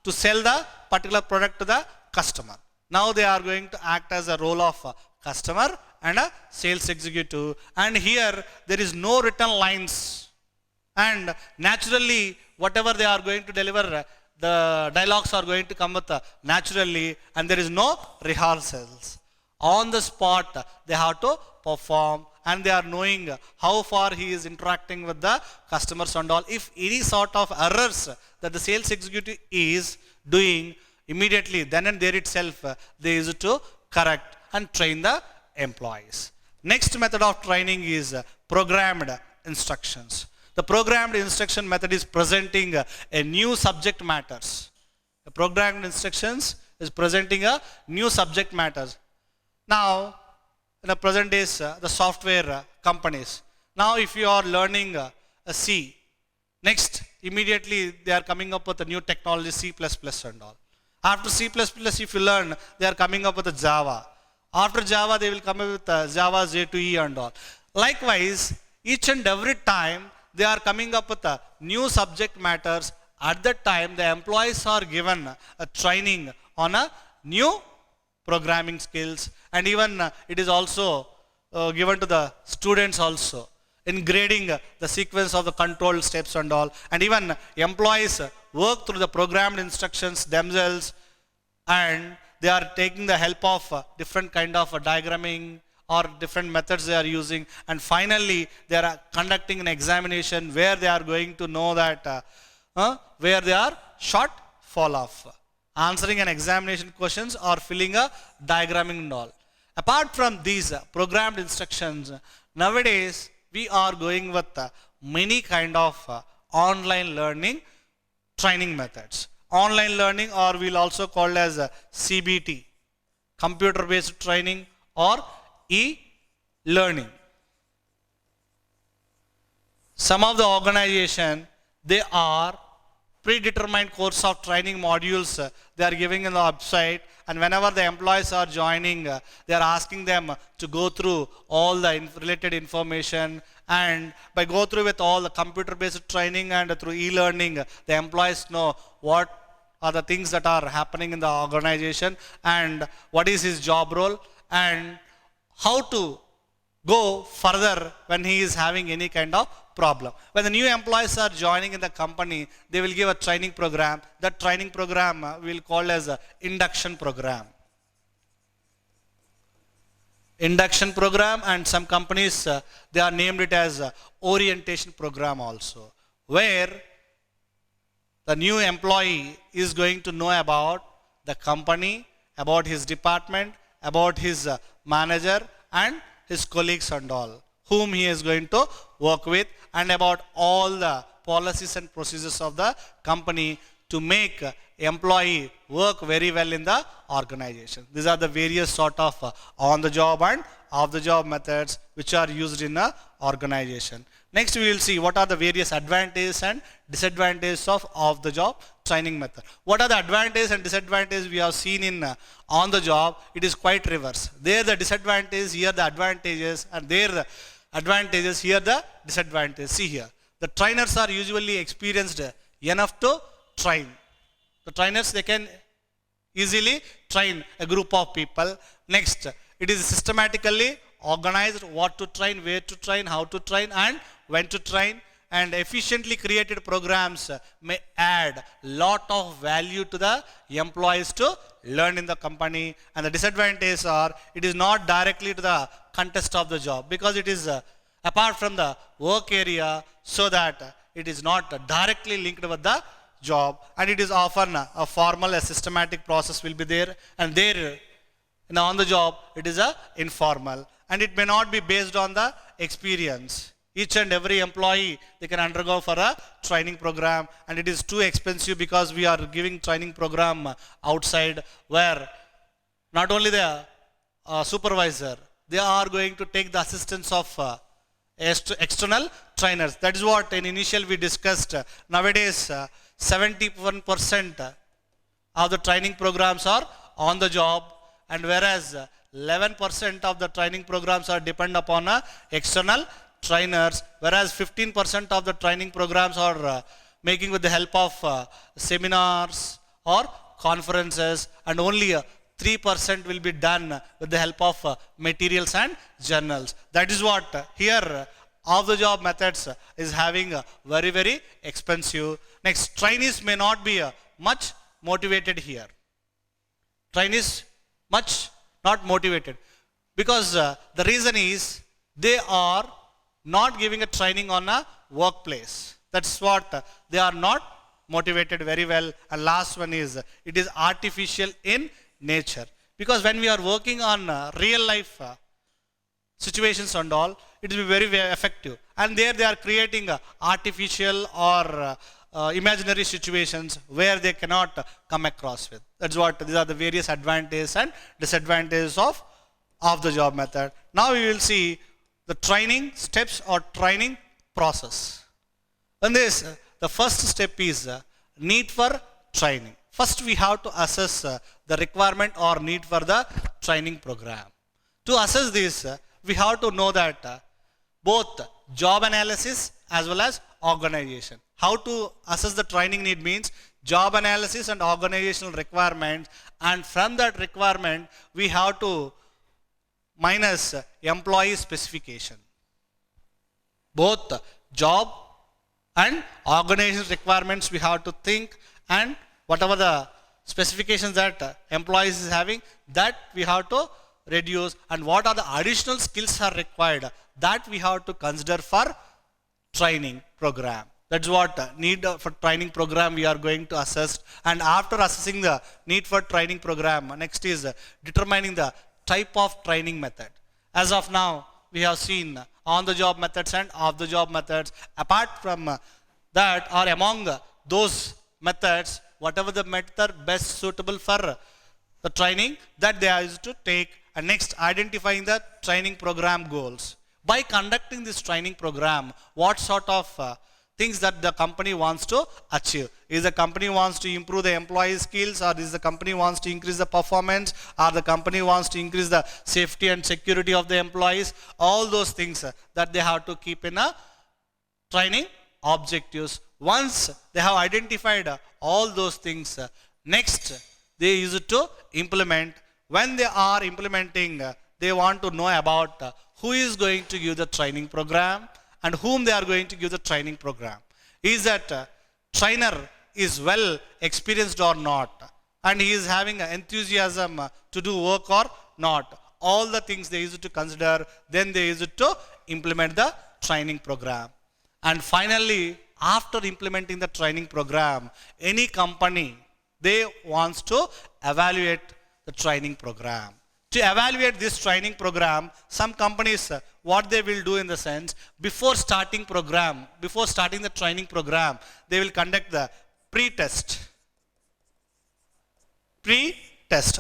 to sell the particular product to the customer. Now they are going to act as a role of a customer and a sales executive. And here there is no written lines. And naturally, whatever they are going to deliver, the dialogues are going to come with naturally, and there is no rehearsals. On the spot, they have to perform, and they are knowing how far he is interacting with the customers and all. If any sort of errors that the sales executive is doing, immediately then and there itself they use to correct and train the employees. Next method of training is programmed instructions. The programmed instruction method is presenting a new subject matters. The programmed instructions is presenting a new subject matters. Now, in the present days, the software companies. Now, if you are learning a C, next immediately they are coming up with a new technology, C++ and all. After C++, if you learn, they are coming up with a Java. After Java, they will come up with Java J2E and all. Likewise, each and every time they are coming up with a new subject matters. At that time, the employees are given a training on a new programming skills, and even it is also given to the students also in grading the sequence of the control steps and all. And even employees work through the programmed instructions themselves, and they are taking the help of different kind of diagramming or different methods they are using, and finally they are conducting an examination where they are going to know that where they are short fall off, answering an examination questions or filling a diagramming and all. Apart from these programmed instructions, nowadays we are going with many kind of online learning training methods. Online learning, or we'll also call as CBT, computer based training, or e-learning. Some of the organization, they are predetermined course of training modules they are giving in the website, and whenever the employees are joining, they are asking them to go through all the related information, and by go through with all the computer based training and through e-learning, the employees know what are the things that are happening in the organization and what is his job role and how to go further when he is having any kind of problem. When the new employees are joining in the company, they will give a training program. That training program we will call as a induction program. Induction program, and some companies they are named it as orientation program also, where the new employee is going to know about the company, about his department, about his manager and his colleagues and all, whom he is going to work with, and about all the policies and procedures of the company to make employee work very well in the organization. These are the various sort of on-the-job and off-the-job methods which are used in a organization. Next we will see what are the various advantages and disadvantages of off-the-job training method. What are the advantages and disadvantages we have seen in on-the-job? It is quite reverse. There the disadvantages, here the advantages, and there the advantages, here the disadvantages. See here, the trainers are usually experienced enough to train. The trainers, they can easily train a group of people. Next, it is systematically organized what to train, where to train, how to train, and when to train. And efficiently created programs may add lot of value to the employees to learn in the company. And the disadvantages are it is not directly to the context of the job, because it is apart from the work area, so that it is not directly linked with the job, and it is often a formal, a systematic process will be there, and there on the job it is a informal, and it may not be based on the experience. Each and every employee, they can undergo for a training program, and it is too expensive because we are giving training program outside, where not only the supervisor, they are going to take the assistance of external trainers. That is what in initial we discussed. Nowadays 71% of the training programs are on the job, and whereas 11% of the training programs are depend upon external trainers, whereas 15% of the training programs are making with the help of seminars or conferences, and only 3% will be done with the help of materials and journals. That is what here off the job methods is having very, very expensive. Next, trainees may not be much motivated here. Trainees much not motivated, because the reason is they are not giving a training on a workplace. That's what they are not motivated very well. And last one is it is artificial in nature, because when we are working on real life situations and all, it will be very, very effective, and there they are creating artificial or imaginary situations where they cannot come across with. That's what these are the various advantages and disadvantages of the job method. Now we will see the training steps or training process. In this, the first step is need for training. First, we have to assess the requirement or need for the training program. To assess this, we have to know that both job analysis as well as organization. How to assess the training need means job analysis and organizational requirements, and from that requirement, we have to minus employee specification. Both job and organizational requirements we have to think, and whatever the specifications that employees is having, that we have to reduce, and what are the additional skills are required, that we have to consider for training program. That's what need for training program we are going to assess. And after assessing the need for training program, next is determining the type of training method. As of now, we have seen on the job methods and off the job methods. Apart from that, or among those methods, whatever the method best suitable for the training, that they are used to take. And next, identifying the training program goals. By conducting this training program, what sort of things that the company wants to achieve? Is the company wants to improve the employee skills, or is the company wants to increase the performance, or the company wants to increase the safety and security of the employees? All those things that they have to keep in a training objectives. Once they have identified all those things, next they use it to implement. When they are implementing, they want to know about who is going to give the training program and whom they are going to give the training program. Is that trainer is well experienced or not, and he is having enthusiasm to do work or not? All the things they use to consider, then they use it to implement the training program. And finally, after implementing the training program, any company, they wants to evaluate the training program. To evaluate this training program, some companies, what they will do in the sense, before starting the training program, they will conduct the pre-test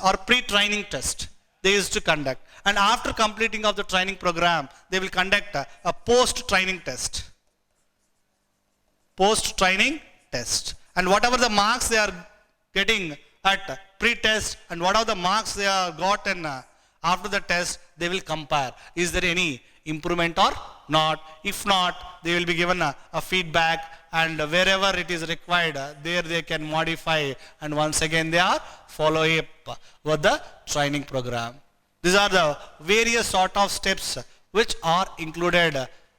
or pre-training test they used to conduct. And after completing of the training program, they will conduct a post-training test. And whatever the marks they are getting at pre-test and what are the marks they have gotten after the test, they will compare. Is there any improvement or not. If not, they will be given a feedback, and wherever it is required, there they can modify, and once again they are follow up with the training program. These are the various sort of steps which are included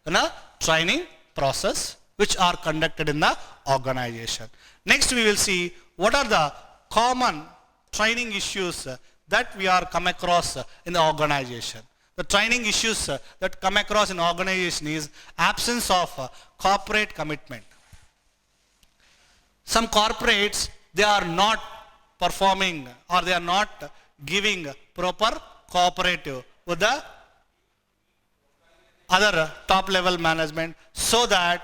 in a training process, which are conducted in the organization. Next we will see what are the common training issues that we are come across in the organization. The training issues that come across in organization is absence of corporate commitment. Some corporates, they are not performing or they are not giving proper cooperative with the other top level management, so that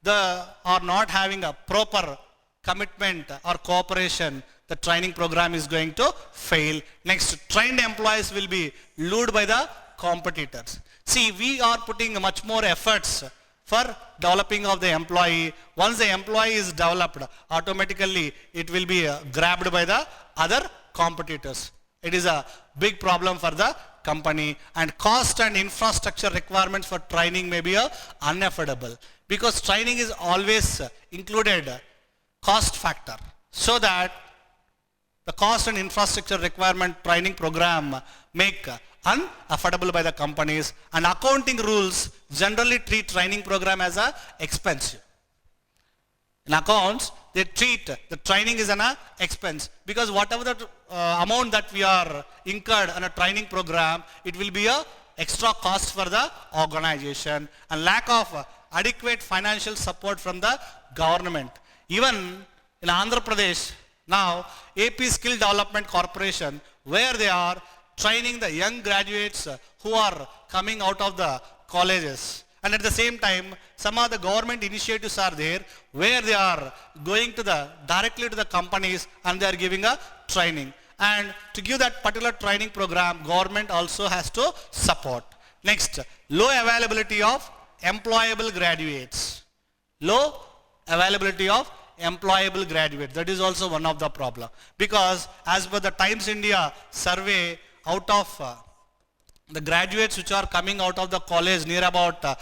they are not having a proper commitment or cooperation. The training program is going to fail. Next, trained employees will be lured by the competitors. See, we are putting much more efforts for developing of the employee. Once the employee is developed, automatically it will be grabbed by the other competitors. It is a big problem for the company, and cost and infrastructure requirements for training may be unaffordable, because training is always included cost factor, so that the cost and infrastructure requirement training program make unaffordable by the companies, and accounting rules generally treat training program as a expensive. In accounts, they treat the training as an expense, because whatever the amount that we are incurred on a training program, it will be a extra cost for the organization, and lack of adequate financial support from the government. Even in Andhra Pradesh, now AP Skill Development Corporation, where they are training the young graduates who are coming out of the colleges. And at the same time, some of the government initiatives are there where they are going to directly to the companies and they are giving a training. And to give that particular training program, government also has to support. Next, low availability of employable graduates. Low availability of employable graduates. That is also one of the problem. Because as per the Times India survey, out of the graduates which are coming out of the college, near about 10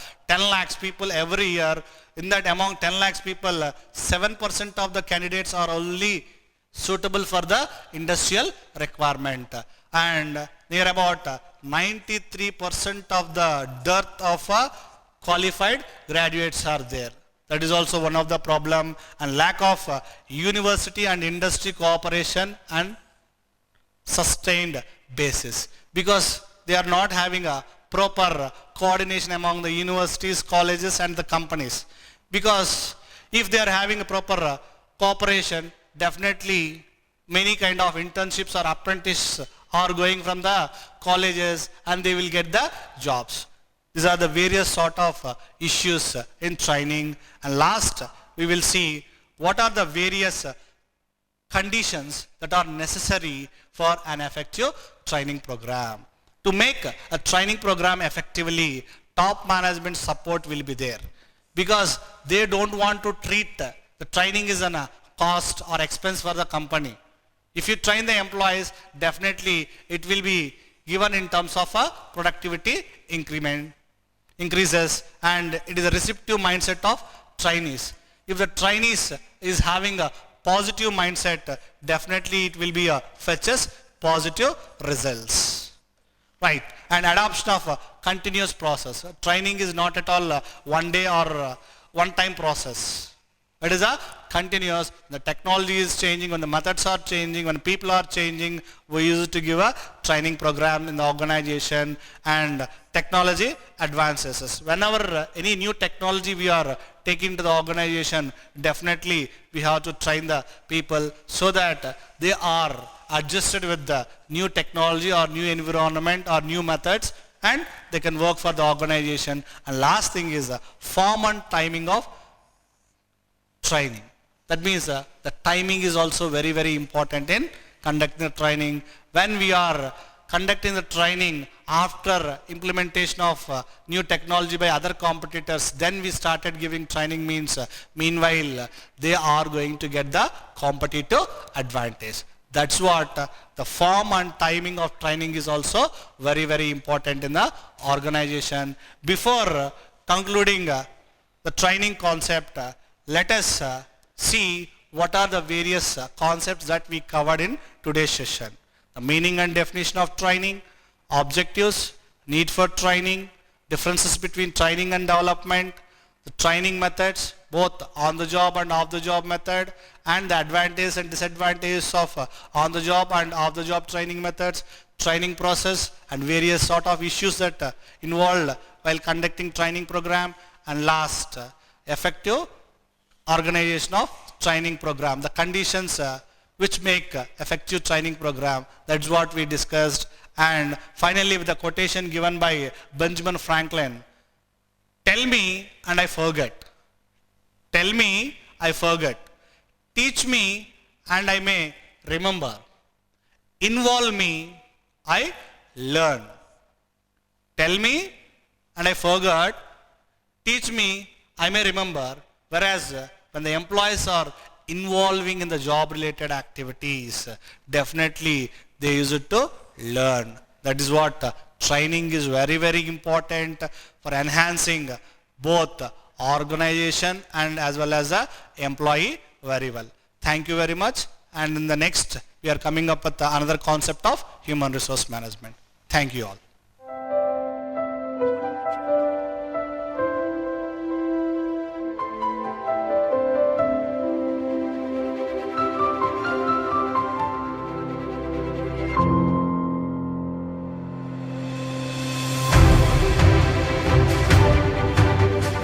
lakhs people every year. In that, among 10 lakhs people, 7% of the candidates are only suitable for the industrial requirement. And near about 93% of the dearth of qualified graduates are there. That is also one of the problem, and lack of university and industry cooperation and sustained basis, because they are not having a proper coordination among the universities, colleges and the companies. Because if they are having a proper cooperation, definitely many kind of internships or apprentices are going from the colleges and they will get the jobs. These are the various sort of issues in training. And last, we will see what are the various conditions that are necessary for an effective training program. To make a training program effectively, top management support will be there, because they don't want to treat the training as a cost or expense for the company. If you train the employees, definitely it will be given in terms of a productivity increases, and it is a receptive mindset of trainees. If the trainees is having a positive mindset, definitely it will be fetches positive results. Right, and adoption of a continuous process. Training is not at all one day or one time process. It is a continuous. The technology is changing, when the methods are changing, when people are changing, we used to give a training program in the organization, and technology advances. Whenever any new technology we are taking to the organization, definitely we have to train the people so that they are adjusted with the new technology or new environment or new methods, and they can work for the organization. And last thing is form and timing of training. That means the timing is also very, very important in conducting the training. When we are conducting the training after implementation of new technology by other competitors, then we started giving training, means meanwhile they are going to get the competitive advantage. That's what the form and timing of training is also very, very important in the organization. Before concluding the training concept, let us see what are the various concepts that we covered in today's session. The meaning and definition of training, objectives, need for training, differences between training and development, the training methods, both on the job and off the job method, and the advantages and disadvantages of on the job and off the job training methods, training process, and various sort of issues that involved while conducting training program, and last, effective organization of training program, the conditions which make effective training program. That's what we discussed. And finally, with the quotation given by Benjamin Franklin, tell me and I forget. Tell me, I forget. Teach me and I may remember. Involve me, I learn. Tell me and I forget. Teach me, I may remember. Whereas when the employees are involving in the job related activities, definitely they use it to learn. That is what training is very, very important for enhancing both organization and as well as the employee very well. Thank you very much. And in the next, we are coming up with another concept of human resource management. Thank you all.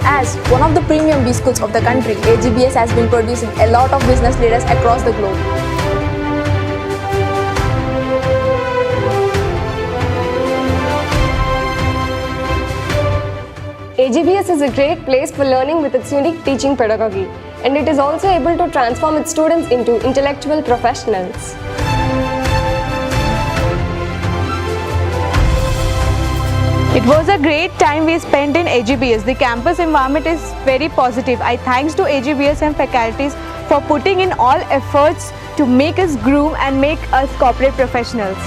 As one of the premium B schools of the country, AGBS has been producing a lot of business leaders across the globe. AGBS is a great place for learning with its unique teaching pedagogy, and it is also able to transform its students into intellectual professionals. It was a great time we spent in AGBS. The campus environment is very positive. I thanks to AGBS and faculties for putting in all efforts to make us groom and make us corporate professionals.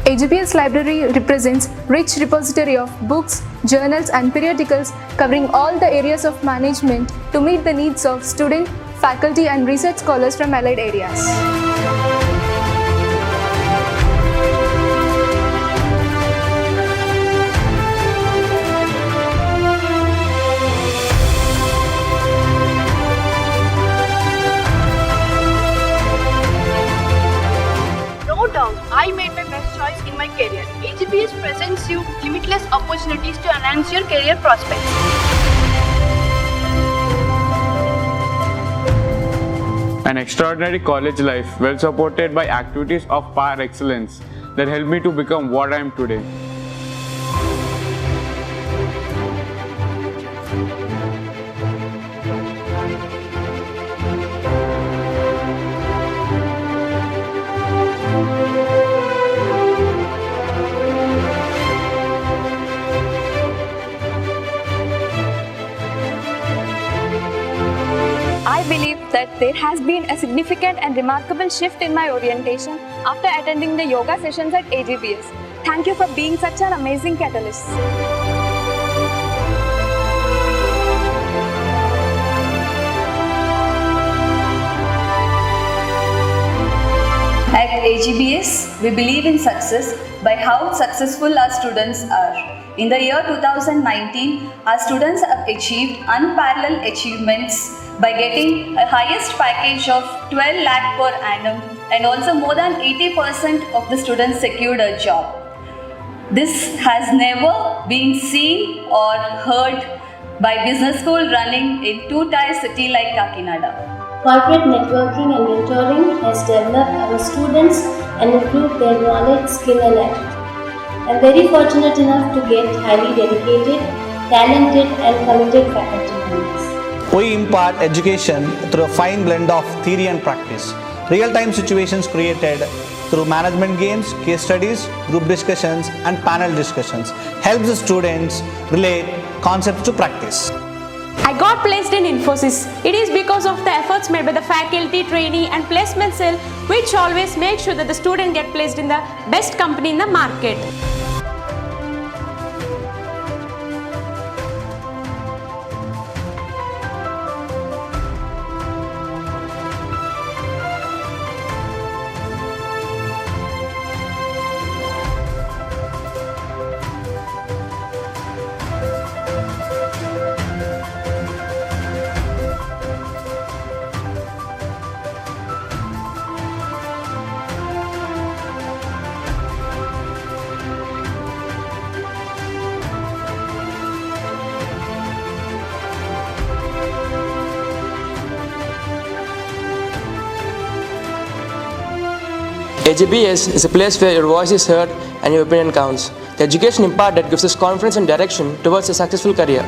AGBS library represents rich repository of books, journals and periodicals covering all the areas of management to meet the needs of student, faculty and research scholars from allied areas. No doubt, I made my best choice in my career. AGBS presents you limitless opportunities to enhance your career prospects. An extraordinary college life, well supported by activities of par excellence that helped me to become what I am today. I believe that there has been a significant and remarkable shift in my orientation after attending the yoga sessions at AGBS. Thank you for being such an amazing catalyst. At AGBS, we believe in success by how successful our students are. In the year 2019, our students have achieved unparalleled achievements by getting a highest package of 12 lakh per annum, and also more than 80% of the students secured a job. This has never been seen or heard by business school running in two-tier city like Kakinada. Corporate networking and mentoring has developed our students and improved their knowledge, skill and attitude. I am very fortunate enough to get highly dedicated, talented and committed faculty members. We impart education through a fine blend of theory and practice. Real-time situations created through management games, case studies, group discussions and panel discussions helps the students relate concepts to practice. I got placed in Infosys. It is because of the efforts made by the faculty, trainee and placement cell, which always make sure that the student get placed in the best company in the market. AGBS is a place where your voice is heard and your opinion counts. The education imparted gives us confidence and direction towards a successful career.